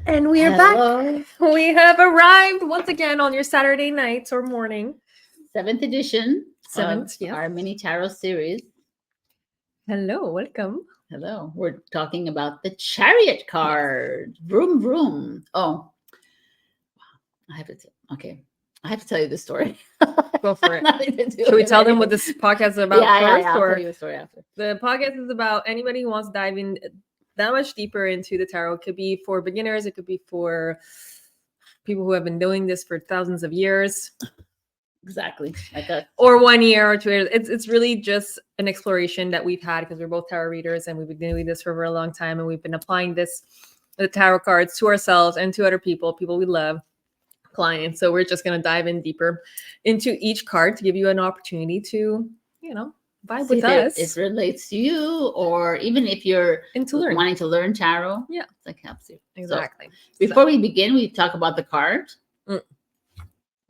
And we are back. We have arrived once again on your Saturday nights or morning. 7th edition Seventh, of yes. our mini tarot series. Hello, welcome. Hello. We're talking about the Chariot card. Yes. Vroom, vroom. Oh, I have to tell you the story. Go for it. Should we tell them what this podcast is about first? I'll or tell you the story after. The podcast is about anybody who wants to dive in that much deeper into the tarot. It could be for beginners. It could be for people who have been doing this for thousands of years. Exactly. Or 1 year or 2 years. It's really just an exploration that we've had because we're both tarot readers and we've been doing this for a very long time. And we've been applying the tarot cards to ourselves and to other people we love, clients. So we're just going to dive in deeper into each card to give you an opportunity to, vibe with us. It relates to you, or even if you're wanting to learn tarot. Yeah. It's like helps you. Exactly. So, before we begin, we talk about the card. We're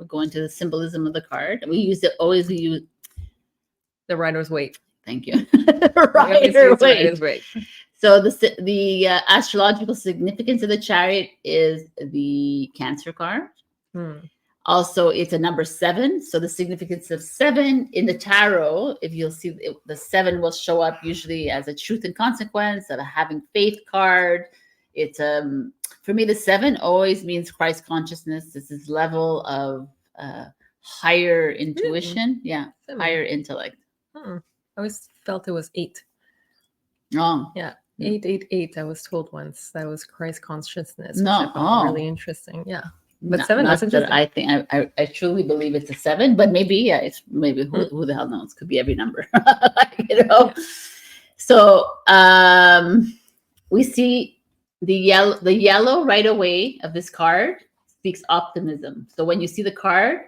going to the symbolism of the card. We use the Rider's Waite. Thank you. Rider's Waite. So the astrological significance of the Chariot is the Cancer card. Also, it's a number 7. So the significance of 7 in the tarot, if you'll see, the 7 will show up usually as a truth and consequence, of a having faith card. It's for me, the 7 always means Christ consciousness. This is level of higher intuition. Yeah, 7. Higher intellect. I always felt it was 8. Wrong. Yeah. 888. I was told once that was Christ consciousness. No. Really interesting. Yeah. But 7, not that I think I truly believe it's a 7, but maybe it's maybe who the hell knows? Could be every number. Yeah. So we see the yellow right away of this card speaks optimism. So when you see the card,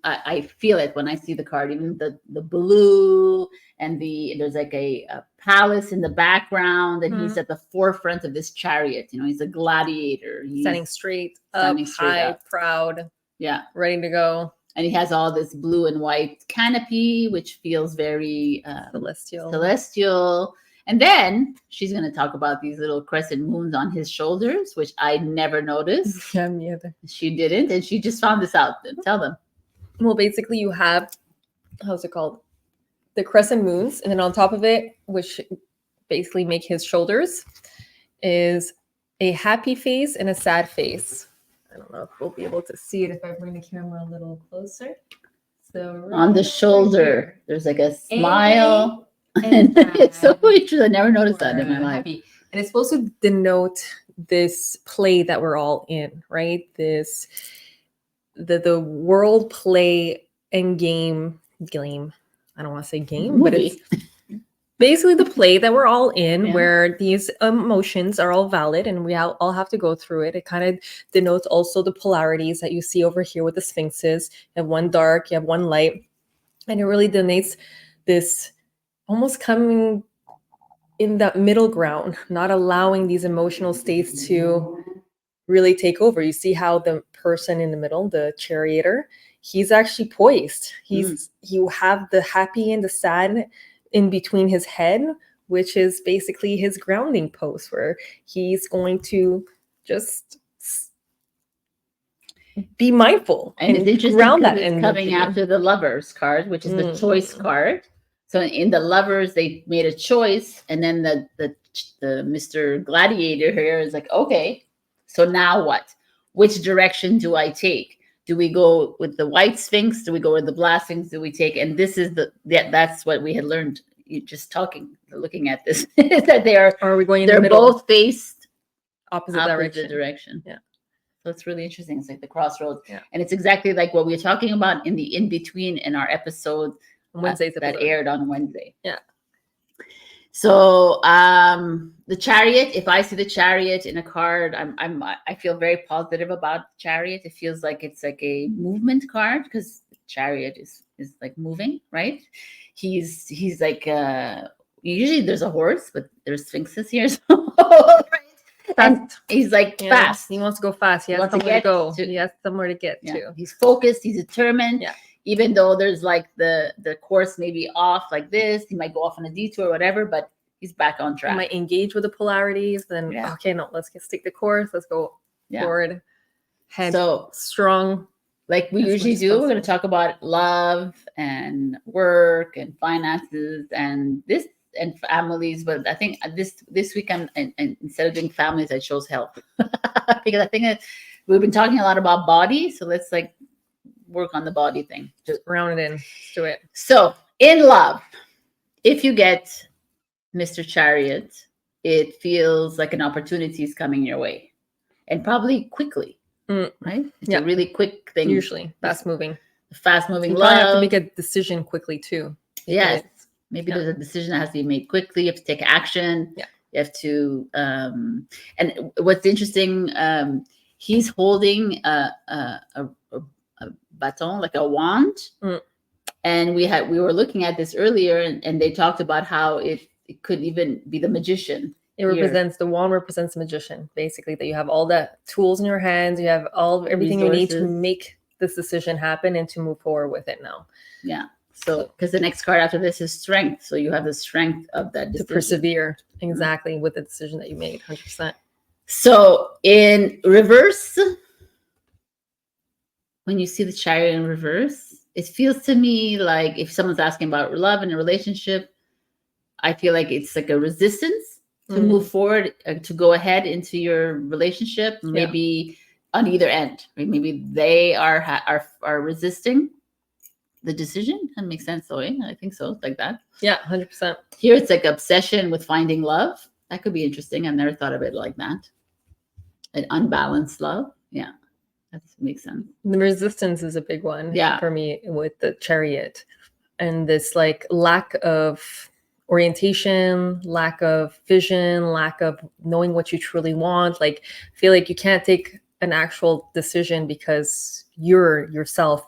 I feel it when I see the card. Even the blue and there's like a palace in the background, and he's at the forefront of this chariot. He's a gladiator. He's standing straight up, high, proud. Yeah, ready to go. And he has all this blue and white canopy, which feels very celestial. And then she's going to talk about these little crescent moons on his shoulders, which I never noticed. Yeah, me either. She didn't, and she just found this out. Tell them. Well, basically, you have, how's it called? The crescent moons, and then on top of it, which basically make his shoulders, is a happy face and a sad face. I don't know if we'll be able to see it if I bring the camera a little closer. So on the shoulder, there's like a smile. And it's so interesting. I never noticed that in my life. And it's supposed to denote this play that we're all in, right? The world play and game. I don't want to say game, but it's basically the play that we're all in, where these emotions are all valid and we all have to go through it. It kind of denotes also the polarities that you see over here with the sphinxes. You have one dark, you have one light, and it really denotes this almost coming in that middle ground, not allowing these emotional states to really take over. You see how the person in the middle, the charioteer, he's actually poised. You have the happy and the sad in between his head, which is basically his grounding post, where he's going to just be mindful and it's interesting ground that. It's coming after the Lovers card, which is the choice card. So in the Lovers, they made a choice, and then the Mr. Gladiator here is like, okay, so now what? Which direction do I take? Do we go with the white sphinx? Do we go with the black sphinx? Do we take? And this is that's what we had learned. You just looking at this, is that they are. Or are we going in they're the middle? Both faced opposite direction. Yeah. So it's really interesting. It's like the crossroads, and it's exactly like what we were talking about in the in between in our episode. Wednesday's that aired on Wednesday. Yeah. So the Chariot, if I see the Chariot in a card, I feel very positive about Chariot. It feels like it's like a movement card, because Chariot is like moving, right? He's like usually there's a horse, but there's sphinxes here. So and he's like fast. He wants to go fast. He has somewhere to go. He has somewhere to get to. He's focused. He's determined. Yeah. Even though there's like the course may be off like this, he might go off on a detour or whatever, but he's back on track. He might engage with the polarities. Then okay, no, let's stick the course. Let's go forward, head so strong. Like we usually do, we're going to talk about love and work and finances and families. But I think this week, and instead of doing families, I chose health because I think that we've been talking a lot about body. So let's like work on the body thing. Just round it in. Let's do it. So in love, if you get Mr. Chariot, it feels like an opportunity is coming your way, and probably quickly. Right? It's a really quick thing. Usually fast moving you love. Have to make a decision quickly too. Yes. Maybe there's a decision that has to be made quickly. You have to take action. Yeah. You have to and what's interesting, he's holding a baton, like a wand. And we were looking at this earlier, and they talked about how it could even be the magician. The wand represents the magician, basically, that you have all the tools in your hands, you have everything you need to make this decision happen and to move forward with it now. Yeah. So, because the next card after this is strength. So you have the strength of that decision. To persevere, exactly, with the decision that you made, 100%. So in reverse, when you see the Chariot in reverse, it feels to me like if someone's asking about love in a relationship, I feel like it's like a resistance to move forward, to go ahead into your relationship, maybe on either end. Right? Maybe they are resisting the decision. That makes sense, though. I think so. It's like that. Yeah, 100%. Here it's like obsession with finding love. That could be interesting. I've never thought of it like that. An unbalanced love. Yeah, that makes sense. The resistance is a big one for me with the Chariot. And this like lack of orientation, lack of vision, lack of knowing what you truly want. Like, feel like you can't take an actual decision because you're yourself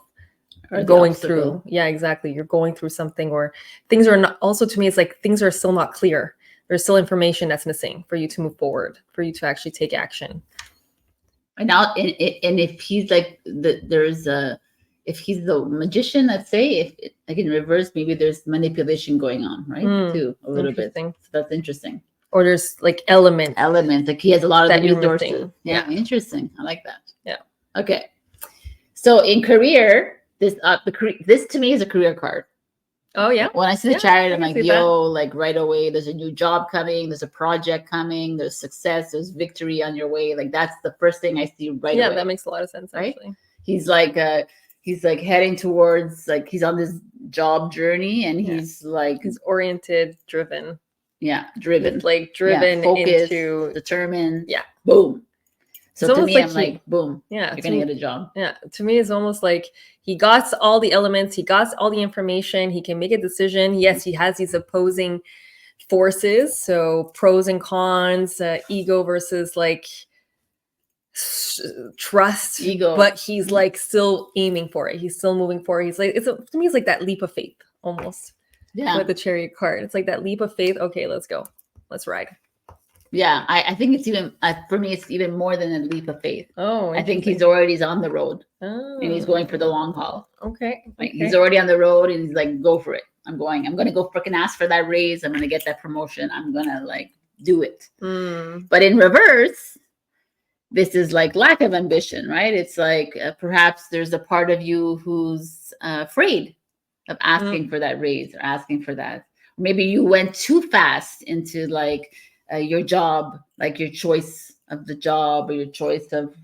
going through. Yeah, exactly. You're going through something, or things are not, also to me, it's like things are still not clear. There's still information that's missing for you to move forward, for you to actually take action. And now, and if he's like if he's the magician, let's say, if like in reverse, maybe there's manipulation going on, right? Too, a little bit. So that's interesting. Or there's like elements. Like he has a lot of the resources. Yeah, interesting. I like that. Yeah. Okay. So in career, this to me is a career card. Oh yeah. When I see the Chariot, I'm like, like right away, there's a new job coming, there's a project coming, there's success, there's victory on your way. Like that's the first thing I see right away. Yeah, that makes a lot of sense, right? Actually. He's like heading towards, like he's on this job journey, and he's oriented, driven. Yeah, driven. Like driven, focused, into determined. Yeah. Boom. So to me, like I'm like, boom. Yeah. You're gonna get a job. Yeah. To me, it's almost like he got all the elements, he got all the information, he can make a decision. Yes, he has these opposing forces. So pros and cons, ego versus like trust, ego, but he's like still aiming for it. He's still moving forward. He's like, to me, it's like that leap of faith almost. Yeah. With the Chariot card, it's like that leap of faith. Okay, let's go. Let's ride. Yeah, I think it's even for me, it's even more than a leap of faith. Oh, I think he's on the road, and he's going for the long haul. Okay. Like he's already on the road, and he's like, go for it. I'm going to go freaking ask for that raise. I'm going to get that promotion. I'm going to like do it. But in reverse, this is like lack of ambition, right? It's like perhaps there's a part of you who's afraid of asking for that raise or asking for that. Maybe you went too fast into like your job, like your choice of the job or your choice of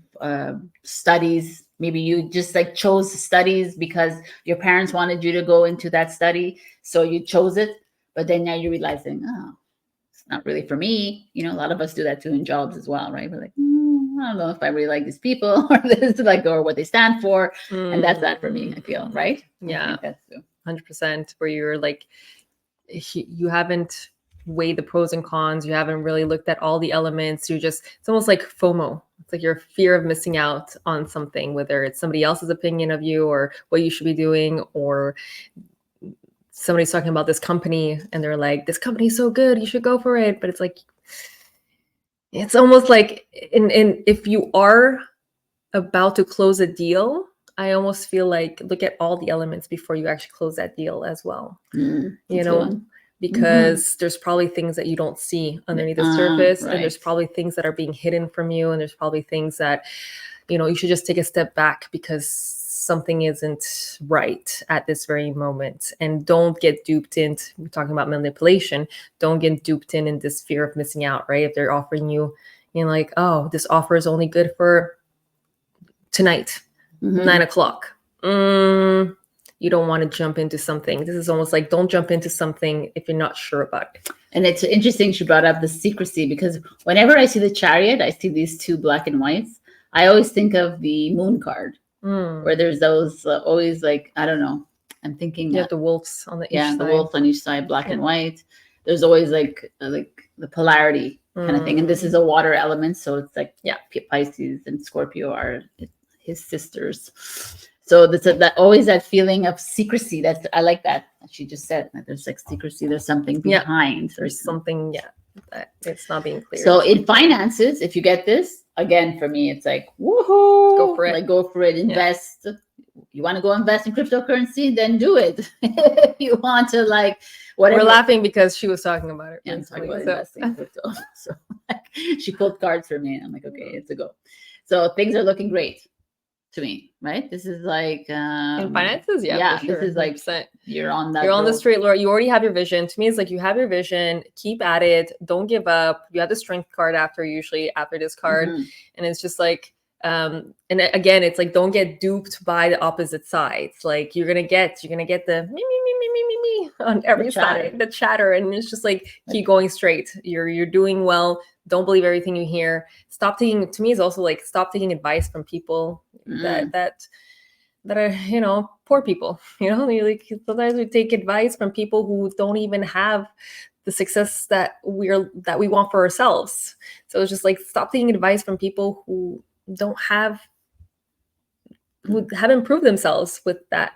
studies. Maybe you just like chose studies because your parents wanted you to go into that study. So you chose it, but then now you're realizing, oh, it's not really for me. You know, a lot of us do that too in jobs as well, right? We're like, I don't know if I really like these people or this, like, or what they stand for. And that's not for me, I feel, right? Yeah. That's 100%, where you're like, you haven't weighed the pros and cons. You haven't really looked at all the elements. It's almost like FOMO. It's like your fear of missing out on something, whether it's somebody else's opinion of you or what you should be doing, or somebody's talking about this company and they're like, this company is so good, you should go for it. But it's like, it's almost like, if you are about to close a deal, I almost feel like look at all the elements before you actually close that deal as well. You know, because there's probably things that you don't see underneath the surface, right. and there's probably things that are being hidden from you, and there's probably things that, you know, you should just take a step back because something isn't right at this very moment. And don't get duped into, we're talking about manipulation, don't get duped in this fear of missing out, right? If they're offering you, you know, like, oh, this offer is only good for tonight, 9 o'clock. You don't want to jump into something. This is almost like, don't jump into something if you're not sure about it. And it's interesting she brought up the secrecy, because whenever I see the Chariot, I see these two black and whites. I always think of the moon card, where there's those always like, I don't know. I'm thinking you have the wolves on the each side. The wolf on each side, black and white. There's always like the polarity kind of thing. And this is a water element, so it's like Pisces and Scorpio are his sisters. So that always that feeling of secrecy. I like that she just said that there's like secrecy. There's something behind. There's something that it's not being clear. So in finances, if you get this, again, for me, it's like, woohoo, go for it. Like, go for it. Invest. You want to go invest in cryptocurrency, then do it. If you want to, like, whatever. We're laughing because she was talking about it. Yeah, I'm talking about investing in crypto. So she pulled cards for me. I'm like, okay, it's a go. So things are looking great to me, right? This is like in finances, yeah, for sure. This is like 100%. You're on the straight line. You already have your vision. To me, it's like you have your vision, keep at it, don't give up. You have the strength card usually after this card, and it's just like and again, it's like, don't get duped by the opposite sides. Like you're gonna get the me on every side, the chatter, and it's just like, keep going straight. You're doing well. Don't believe everything you hear. Stop taking, to me, is also like, stop taking advice from people that are, you know, poor people. You know, like sometimes we take advice from people who don't even have the success that we want for ourselves. So it's just like, stop taking advice from people who haven't improved themselves with that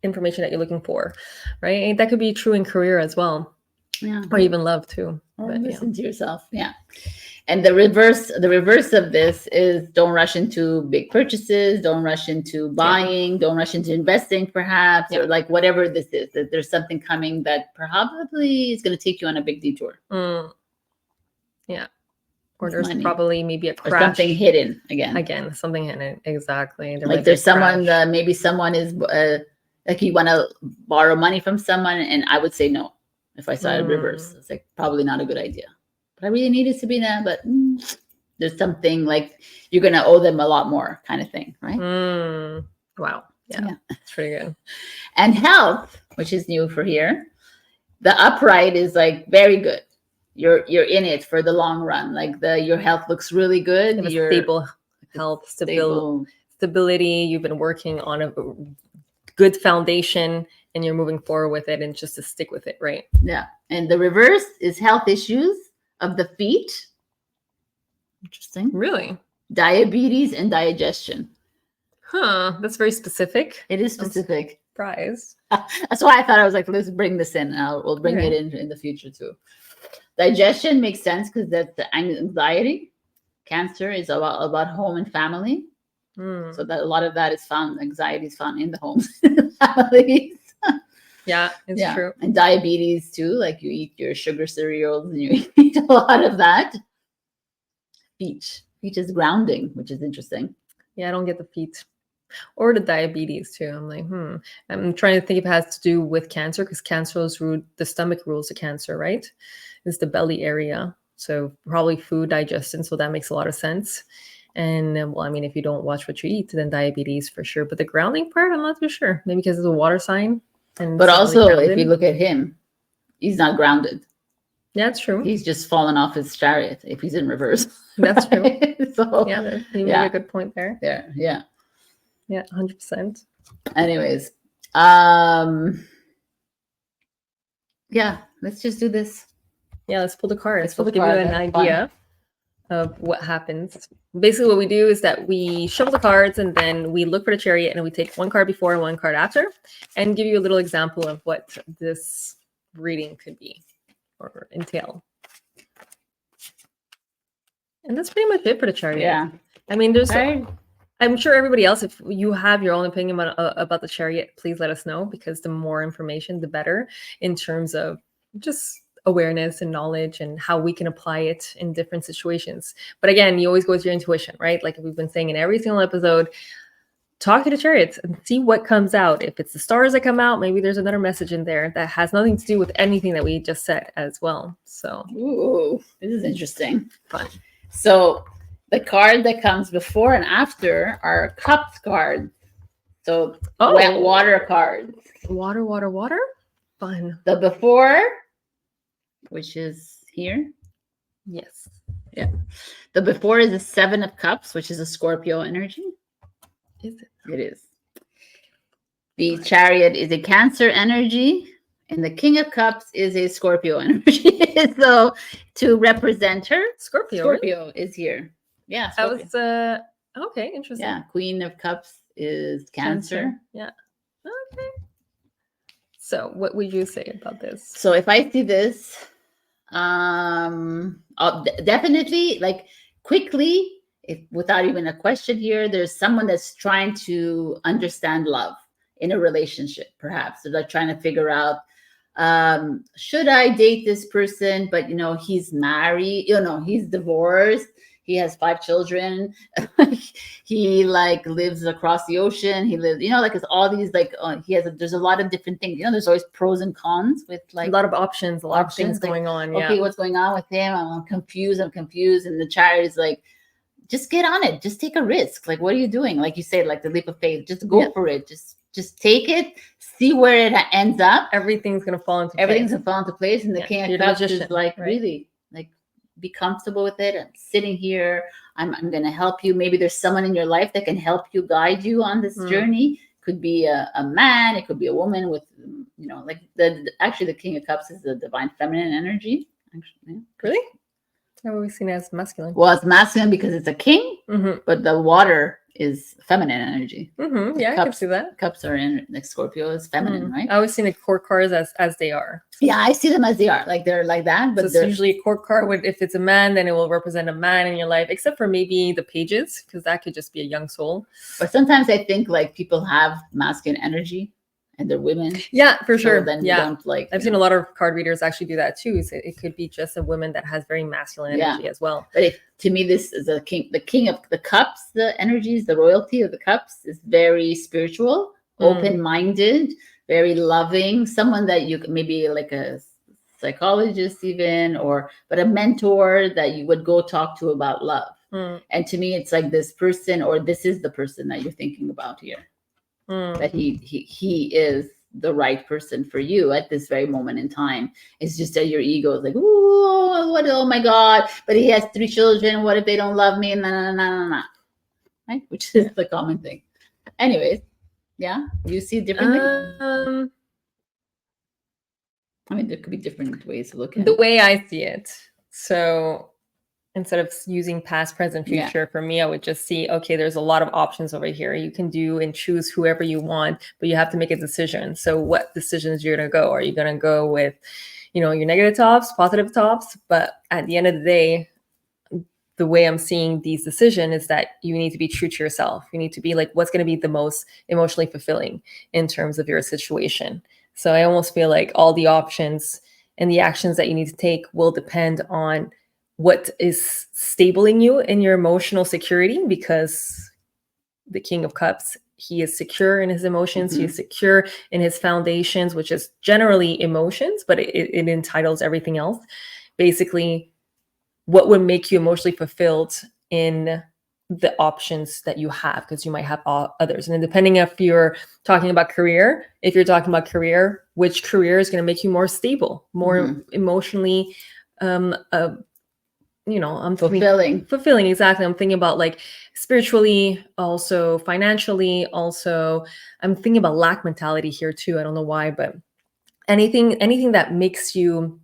information that you're looking for, right? And that could be true in career as well. Yeah. Or even love too. Or listen to yourself. Yeah. And the reverse of this is, don't rush into big purchases, don't rush into buying, don't rush into investing perhaps, or like whatever this is, that there's something coming that probably is going to take you on a big detour. Yeah. Or there's probably maybe a crash. Or something hidden again, something hidden. Exactly. Like there's someone, maybe someone is like, you want to borrow money from someone, and I would say no. If I saw it reverse, it's like, probably not a good idea. But I really needed to be there. But there's something like, you're going to owe them a lot more kind of thing, right? Wow. Yeah. It's pretty good. And health, which is new for here. The upright is like very good. You're in it for the long run. Like your health looks really good. You're stable health, stability. You've been working on a good foundation, and you're moving forward with it, and just to stick with it, right? Yeah. And the reverse is health issues of the feet. Interesting. Really? Diabetes and digestion. Huh. That's very specific. It is specific. Surprised. That's why I thought, I was like, let's bring this in. We'll bring it in the future too. Digestion makes sense because that's the anxiety. Cancer is about home and family. So that a lot of that is found, anxiety is found in the homes, families. Yeah, it's true. And diabetes too, like you eat your sugar cereals and you eat a lot of that. Feet is grounding, which is interesting. Yeah, I don't get the feet or the diabetes too. I'm like, I'm trying to think if it has to do with cancer, because cancer is the stomach rules the cancer, right? It's the belly area. So probably food, digestion. So that makes a lot of sense. And well, I mean, if you don't watch what you eat, then diabetes for sure. But the grounding part, I'm not too sure. Maybe because it's a water sign. But also, if you look at him, he's not grounded. Yeah, that's true. He's just fallen off his chariot if he's in reverse. That's true. So yeah, you made a good point there. Yeah. Yeah, 100%. Anyways, yeah, let's just do this. Yeah, let's pull the card. Let's give you an idea of what happens. Basically, what we do is that we shuffle the cards, and then we look for the chariot, and we take one card before and one card after, and give you a little example of what this reading could be or entail. And that's pretty much it for the chariot. Yeah. I mean, I'm sure everybody else, if you have your own opinion about the chariot, please let us know, because the more information, the better, in terms of just awareness and knowledge and how we can apply it in different situations. But again, you always go with your intuition, right? Like we've been saying in every single episode, talk to the chariots and see what comes out. If it's the stars that come out, maybe there's another message in there that has nothing to do with anything that we just said as well. So, ooh, this is interesting. Fun. So the card that comes before and after are cups cards. So wet water cards. Water. Fun. The before, which is here. Yes. Yeah. The before is a 7 of Cups, which is a Scorpio energy. Is it? It is. The Chariot is a Cancer energy, and the King of Cups is a Scorpio energy. So to represent her, Scorpio is here. Yeah. Scorpio. That was okay, interesting. Yeah. Queen of Cups is Cancer. Yeah. Okay. So what would you say about this? So if I see this, definitely, like, quickly, if without even a question here, there's someone that's trying to understand love in a relationship, perhaps. They're like trying to figure out, should I date this person? But he's married, he's divorced. He has 5 children. He lives across the ocean. He lives, it's all these there's a lot of different things. There's always pros and cons with a lot of options, a lot of things going on. Okay, what's going on with him? I'm confused. And the Chariot is like, just get on it. Just take a risk. Like, what are you doing? Like you said, like the leap of faith. Just go for it. Just take it. See where it ends up. Everything's gonna fall into place. And the King of Cups is like, really, like, be comfortable with it. I'm sitting here. I'm going to help you. Maybe there's someone in your life that can help you, guide you on this journey. Could be a man. It could be a woman with, like actually the King of Cups is the divine feminine energy. Actually, really? I've always seen it as masculine. Well, it's masculine because it's a king, but the water is feminine energy. Yeah, I can see that. Cups are in, like, Scorpio is feminine, right? I always see the court cards as they are. Yeah, I see them as they are. Like, they're like that. But so it's usually a court card. If it's a man, then it will represent a man in your life, except for maybe the pages, because that could just be a young soul. But sometimes I think, like, people have masculine energy and they're women. Yeah, for sure. Then you don't, like, I've seen a lot of card readers actually do that too. So it could be just a woman that has very masculine energy as well. But to me, this is the king of the cups. The energies, the royalty of the cups is very spiritual, open-minded, very loving. Someone that you maybe like a psychologist even, but a mentor that you would go talk to about love. And to me, it's like this person, or this is the person that you're thinking about here. That he is the right person for you at this very moment in time. It's just that your ego is like, oh my God, but he has 3 children. What if they don't love me? Nah. Right? Which is the common thing. Anyways, yeah, you see it differently? I mean, there could be different ways to look at it. The way I see it. So instead of using past, present, future, for me, I would just see, okay, there's a lot of options over here. You can do and choose whoever you want, but you have to make a decision. So what decisions you're going to go? Are you going to go with, your negative tops, positive tops? But at the end of the day, the way I'm seeing these decisions is that you need to be true to yourself. You need to be like, what's going to be the most emotionally fulfilling in terms of your situation. So I almost feel like all the options and the actions that you need to take will depend on what is stabling you in your emotional security, because the King of Cups, he is secure in his emotions. He is secure in his foundations, which is generally emotions, but it entitles everything else. Basically, what would make you emotionally fulfilled in the options that you have, because you might have others. And then depending if you're talking about career, which career is going to make you more stable, more emotionally, I'm fulfilling. Exactly. I'm thinking about like spiritually, also financially, also I'm thinking about lack mentality here too. I don't know why, but anything that makes you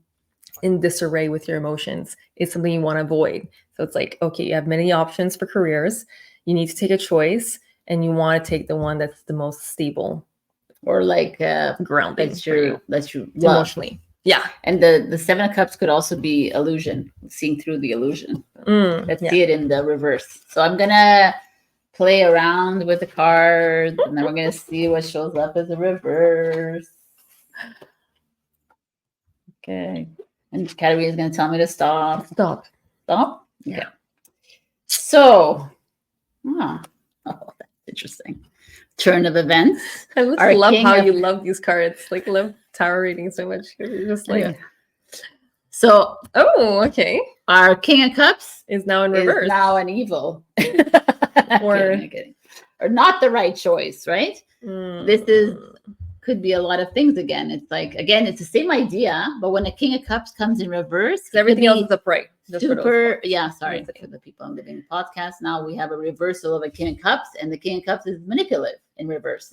in disarray with your emotions is something you want to avoid. So it's like, okay, you have many options for careers. You need to take a choice, and you want to take the one that's the most stable, or like grounding. That's your emotionally. Yeah. And the 7 of Cups could also be illusion, seeing through the illusion. Let's see it in the reverse. So I'm going to play around with the cards, and then we're going to see what shows up as a reverse. Okay. And Katarina is going to tell me to stop. Stop. Stop? Yeah. Okay. So, oh, that's interesting. Turn of events. I just love how you love these cards. Like, love tarot reading so much. You're just like... Okay. So, okay. Our King of Cups is now in reverse. Is now an evil. Or not the right choice, right? This could be a lot of things again. It's like, again, it's the same idea, but when a King of Cups comes in reverse, everything else is upright. Sorry for the people on the Living Podcast. Now we have a reversal of a King of Cups, and the King of Cups is manipulative in reverse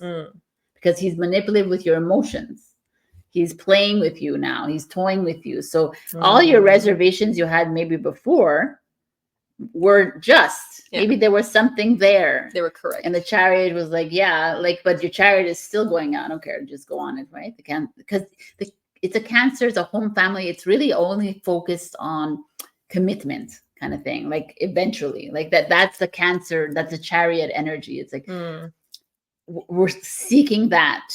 because he's manipulative with your emotions. He's playing with you now. He's toying with you. So all your reservations you had maybe before were just, maybe there was something there. They were correct. And the Chariot was like, but your Chariot is still going on. I don't care. Just go on it, right? Because it's a Cancer, it's a home family. It's really only focused on commitment kind of thing. Like eventually, like that's the Cancer, that's the Chariot energy. It's like, we're seeking that.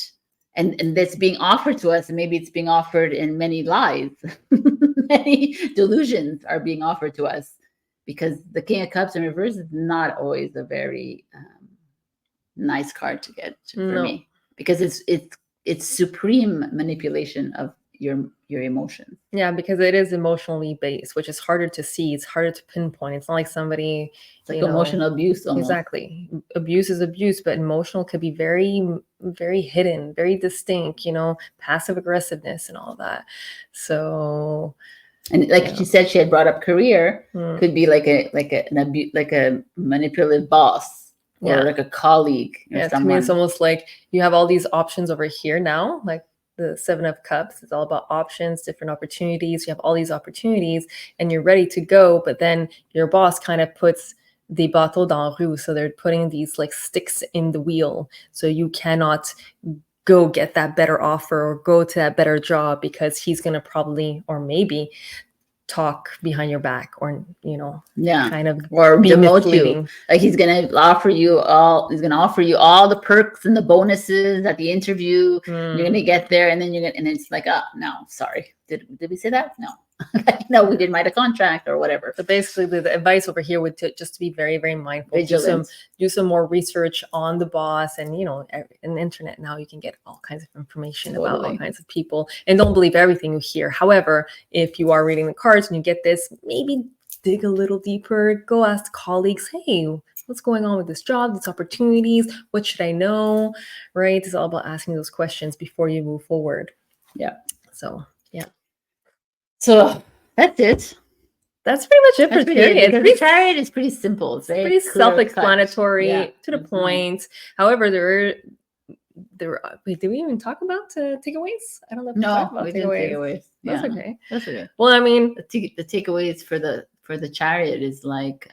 And that's being offered to us, and maybe it's being offered in many lies. Many delusions are being offered to us because the King of Cups in reverse is not always a very nice card to get for me, because it's supreme manipulation of your emotions. Yeah, because it is emotionally based, which is harder to see. It's harder to pinpoint. It's not like somebody... It's like emotional abuse almost. Exactly. Abuse is abuse, but emotional could be very, very hidden, very distinct, passive aggressiveness and all that. So... And like she said, she had brought up career, could be like a manipulative boss or like a colleague. Yeah, to me, it's almost like you have all these options over here now, like the 7 of Cups. It's all about options, different opportunities. You have all these opportunities and you're ready to go, but then your boss kind of puts the bateau dans roue. So they're putting these like sticks in the wheel. So you cannot go get that better offer or go to that better job because he's going to probably, or maybe, talk behind your back or kind of or demote you. Like he's gonna offer you all the perks and the bonuses at the interview. You're gonna get there and then and it's like, oh no, sorry, did we say that? No. No, we didn't write a contract or whatever. So basically the advice over here would just to be very, very mindful. Do some more research on the boss, and in the internet now you can get all kinds of information about all kinds of people, and don't believe everything you hear. However, if you are reading the cards and you get this, maybe dig a little deeper, go ask colleagues, hey, what's going on with this job, these opportunities, what should I know, right? It's all about asking those questions before you move forward. Yeah. So that's it. That's pretty much it for Chariot. The Chariot is pretty simple. It's pretty self-explanatory, to the point. However, wait, did we even talk about takeaways? I don't know if we talked about takeaways. That's okay. That's okay. Well, I mean, the takeaways for the Chariot is like,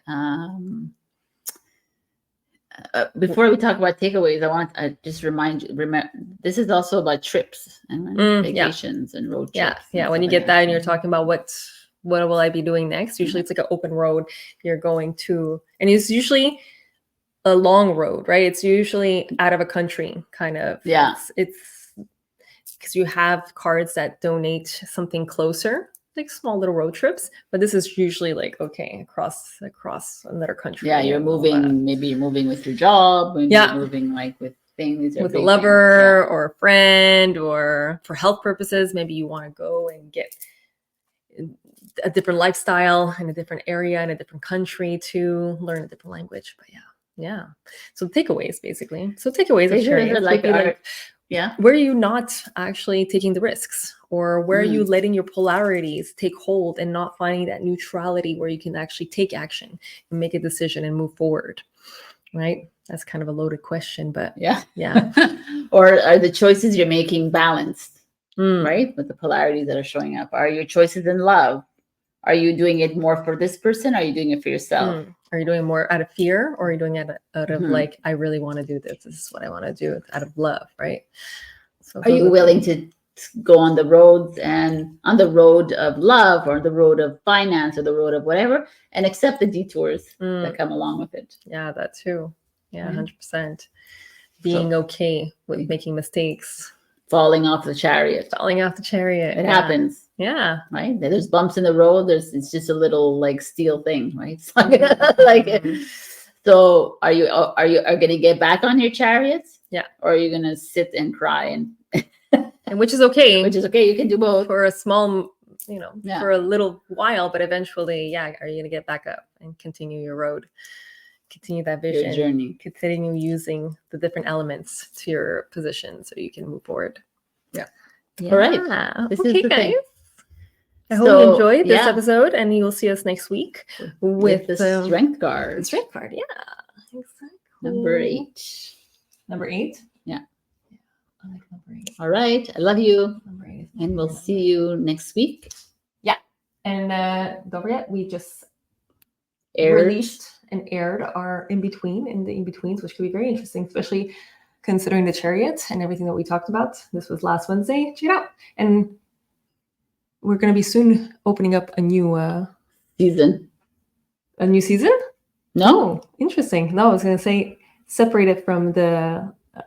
before we talk about takeaways, I want to just remember this is also about trips and vacations and road trips. Yeah. When you get that and you're talking about what will I be doing next? Usually it's like an open road you're going to, and it's usually a long road, right? It's usually out of a country kind of. Yeah. It's because you have cards that donate something closer, like small little road trips, but this is usually like, okay, across another country. Yeah, you're moving, maybe you're moving with your job, maybe you're moving like with things. With a lover or a friend, or for health purposes, maybe you want to go and get a different lifestyle in a different area, in a different country, to learn a different language. But yeah. So takeaways, basically. So takeaways are where are you not actually taking the risks, or where are you letting your polarities take hold and not finding that neutrality where you can actually take action and make a decision and move forward, right? That's kind of a loaded question, but yeah. Or are the choices you're making balanced, right? With the polarities that are showing up. Are your choices in love? Are you doing it more for this person? Or are you doing it for yourself? Are you doing more out of fear, or are you doing it out of like, I really want to do this. This is what I want to do, out of love, right? So are you willing to go on the roads and on the road of love, or the road of finance, or the road of whatever, and accept the detours that come along with it? Yeah, that too. Yeah, 100%. Being okay with making mistakes. falling off the chariot. It happens. Yeah. Right. There's bumps in the road. It's just a little like steel thing, right? It's like, so are you going to get back on your chariots? Yeah. Or are you going to sit and cry and which is okay. You can do both for a small, for a little while, but eventually, are you going to get back up and continue your road? Continue that vision, your journey. Continue using the different elements to your position so you can move forward. Yeah. All right. This is the guys. thing. I hope you enjoyed this episode, and you will see us next week with the strength card. The strength card, exactly. Number 8. Number 8? Yeah. I like number 8. All right. I love you. Number 8. And we'll see you next week. Yeah. And don't forget, we just released and aired our in-betweens, which could be very interesting, especially considering the Chariot and everything that we talked about. This was last Wednesday. Check it out. And we're going to be soon opening up a new season. A new season? No. Interesting. No, I was going to say separated from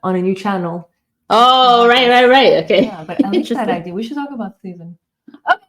on a new channel. Oh, right. Okay. Yeah, but I like that idea. We should talk about the season. Okay.